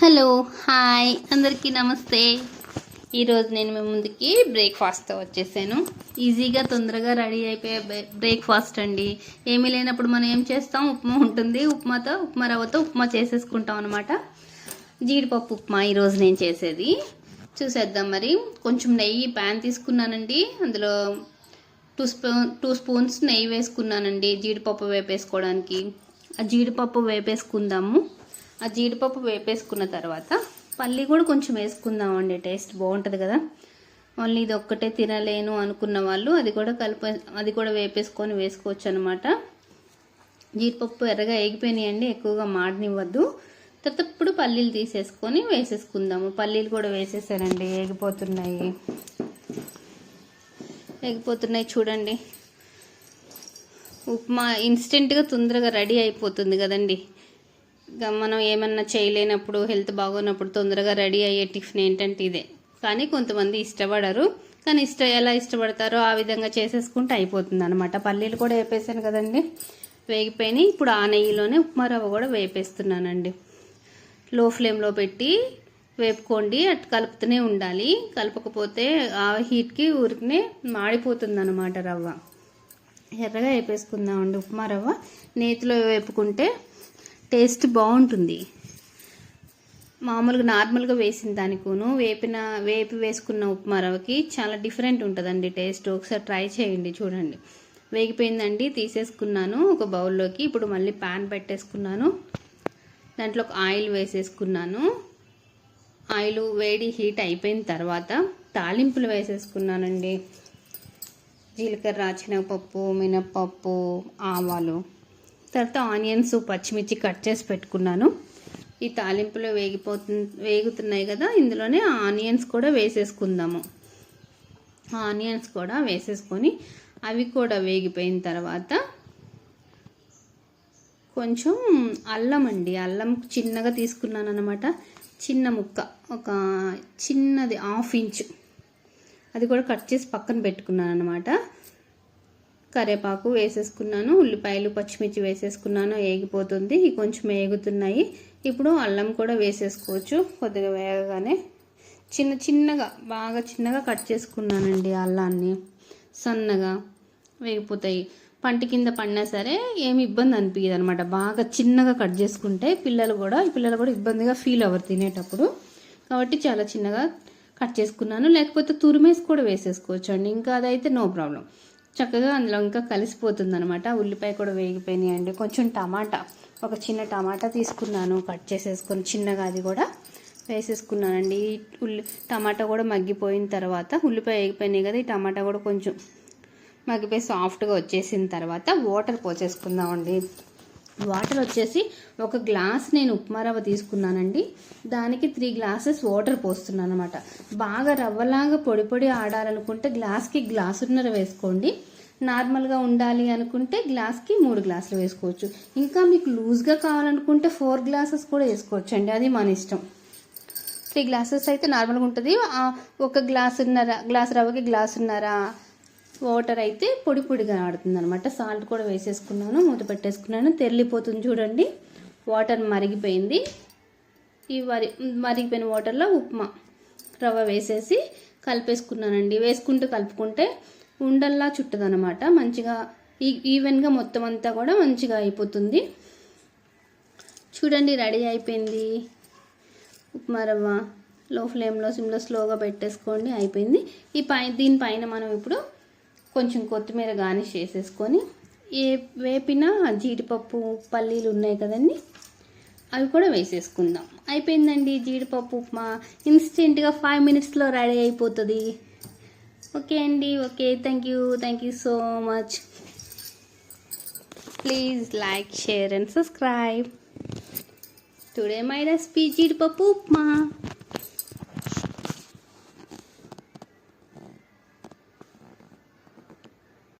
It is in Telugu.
హలో హాయ్ అందరికీ నమస్తే. ఈరోజు నేను మీ ముందుకి బ్రేక్ఫాస్ట్తో వచ్చేసాను. ఈజీగా తొందరగా రెడీ అయిపోయే బ్రేక్ఫాస్ట్ అండి. ఏమీ లేనప్పుడు మనం ఏం చేస్తాం, ఉప్మా ఉంటుంది, ఉప్మా రవ్వతో ఉప్మా చేసేసుకుంటాం అనమాట. జీడిపప్పు ఉప్మా ఈరోజు నేను చేసేది చూసేద్దాం. మరి కొంచెం నెయ్యి ప్యాన్ తీసుకున్నానండి, అందులో టూ స్పూన్స్ నెయ్యి వేసుకున్నానండి జీడిపప్పు వేపేసుకోవడానికి. ఆ జీడిపప్పు వేపేసుకుందాము. ఆ జీడిపప్పు వేపేసుకున్న తర్వాత పల్లి కూడా కొంచెం వేసుకుందామండి, టేస్ట్ బాగుంటుంది కదా. ఓన్లీ ఇది ఒక్కటే తినలేను అనుకున్న వాళ్ళు అది కూడా వేసుకోవచ్చు అనమాట. జీడిపప్పు ఎర్రగా ఏగిపోయినాయండి, ఎక్కువగా మాడనివ్వద్దు. తర్వాత ఇప్పుడు పల్లీలు తీసేసుకొని వేసేసుకుందాము. పల్లీలు కూడా వేసేసానండి, ఏగిపోతున్నాయి చూడండి. ఉప్మా ఇన్స్టెంట్గా తొందరగా రెడీ అయిపోతుంది కదండి. మనం ఏమన్నా చేయలేనప్పుడు, హెల్త్ బాగోనప్పుడు తొందరగా రెడీ అయ్యే టిఫిన్ ఏంటంటే ఇదే. కానీ కొంతమంది ఇష్టపడరు, కానీ ఎలా ఇష్టపడతారో ఆ విధంగా చేసేసుకుంటే అయిపోతుంది అనమాట. పల్లీలు కూడా వేపేసాను కదండి, వేగిపోయినాయి. ఇప్పుడు ఆ నెయ్యిలోనే ఉప్మా రవ్వ కూడా వేపేస్తున్నానండి. లో ఫ్లేమ్లో పెట్టి వేపుకోండి, అటు కలుపుతూనే ఉండాలి. కలపకపోతే ఆ హీట్కి ఊరికనే మాడిపోతుంది అనమాట రవ్వ. ఎర్రగా వేపేసుకుందామండి ఉప్మా రవ్వ. నేతిలో వేపుకుంటే టేస్ట్ బాగుంటుంది. మామూలుగా నార్మల్గా వేసిన దానికును వేపి వేసుకున్న ఉప్మా రవ్వకి చాలా డిఫరెంట్ ఉంటుందండి టేస్ట్. ఒకసారి ట్రై చేయండి, చూడండి. వేగిపోయిందండి, తీసేసుకున్నాను ఒక బౌల్లోకి. ఇప్పుడు మళ్ళీ ప్యాన్ పెట్టేసుకున్నాను, దాంట్లో ఆయిల్ వేసేసుకున్నాను. ఆయిల్ హీట్ అయిపోయిన తర్వాత తాలింపులు వేసేసుకున్నానండి. జీలకర్ర, శనగపప్పు, మినప్పప్పు, ఆవాలు, తర్వాత ఆనియన్స్, పచ్చిమిర్చి కట్ చేసి పెట్టుకున్నాను. ఈ తాలింపులో వేగుతున్నాయి కదా, ఇందులోనే ఆనియన్స్ కూడా వేసేసుకుందాము. ఆనియన్స్ కూడా వేసేసుకొని అవి కూడా వేగిపోయిన తర్వాత కొంచెం అల్లం చిన్నగా తీసుకున్నాను అనమాట. చిన్న ముక్క, ఒక చిన్నది 1/2 ఇంచు, అది కూడా కట్ చేసి పక్కన పెట్టుకున్నాను అనమాట. కరివేపాకు వేసేసుకున్నాను, ఉల్లిపాయలు, పచ్చిమిర్చి వేసేసుకున్నాను. ఏగిపోతుంది, కొంచెం ఏగుతున్నాయి. ఇప్పుడు అల్లం కూడా వేసేసుకోవచ్చు. కొద్దిగా వేగగానే బాగా చిన్నగా కట్ చేసుకున్నానండి. అల్లాన్ని సన్నగా వేగిపోతాయి. పంటి కింద పడినా సరే ఏమి ఇబ్బంది అనిపించదు అనమాట. బాగా చిన్నగా కట్ చేసుకుంటే పిల్లలు కూడా ఇబ్బందిగా ఫీల్ అవ్వరు తినేటప్పుడు. కాబట్టి చాలా చిన్నగా కట్ చేసుకున్నాను. లేకపోతే తురిమేసి కూడా వేసేసుకోవచ్చు అండి, ఇంకా అదైతే నో ప్రాబ్లం. చక్కగా అందులో ఇంకా కలిసిపోతుంది అనమాట. ఉల్లిపాయ కూడా వేగిపోయినాయండి. కొంచెం ఒక చిన్న టమాటా తీసుకున్నాను, కట్ చేసేసుకొని చిన్నగా అది కూడా వేసేసుకున్నానండి. టమాటా కూడా మగ్గిపోయిన తర్వాత, ఉల్లిపాయ వేగిపోయినాయి కదా, ఈ టమాటా కూడా కొంచెం మగ్గిపోయి సాఫ్ట్గా వచ్చేసిన తర్వాత వాటర్ పోసేసుకుందామండి. వాటర్ వచ్చేసి ఒక గ్లాస్ నేను ఉప్మా రవ్వ తీసుకున్నానండి, దానికి 3 గ్లాసెస్ వాటర్ పోస్తున్నాను అనమాట. బాగా రవ్వలాగా పొడి ఆడాలనుకుంటే గ్లాస్కి 1.5 గ్లాసున్నర వేసుకోండి. నార్మల్గా ఉండాలి అనుకుంటే గ్లాస్కి 3 గ్లాసులు వేసుకోవచ్చు. ఇంకా మీకు లూజ్గా కావాలనుకుంటే 4 గ్లాసెస్ కూడా వేసుకోవచ్చు అండి, అది మన ఇష్టం. 3 గ్లాసెస్ అయితే నార్మల్గా ఉంటుంది. ఒక గ్లాస్ రవ్వకి గ్లాసున్నర వాటర్ అయితే పొడిగా ఆడుతుంది అనమాట. సాల్ట్ కూడా వేసేసుకున్నాను, మూత పెట్టేసుకున్నాను. తెరలిపోతుంది చూడండి, వాటర్ మరిగిపోయింది. ఈ మరిగిపోయిన వాటర్లో ఉప్మా రవ్వ వేసేసి కలిపేసుకున్నానండి. కలుపుకుంటే ఉండల్లా చుట్టదు అనమాట. మంచిగా ఈవెన్గా మొత్తం అంతా కూడా మంచిగా అయిపోతుంది. చూడండి, రెడీ అయిపోయింది ఉప్మా రవ్వ. లో ఫ్లేమ్లో సిమ్లో స్లోగా పెట్టేసుకోండి, అయిపోయింది. దీనిపైన మనం ఇప్పుడు కొంచెం కొత్తిమీర గార్నిష్ చేసేసుకొని, వేపిన జీడిపప్పు, పల్లీలు ఉన్నాయి కదండి, అవి కూడా వేసేసుకుందాం. అయిపోయిందండి జీడిపప్పు ఉప్మా. ఇన్స్టెంట్గా 5 మినిట్స్లో రెడీ అయిపోతుంది. ఓకే అండి, okay. Thank you so much. Please like, share and subscribe. Today my recipe జీడిపప్పు ఉప్మా.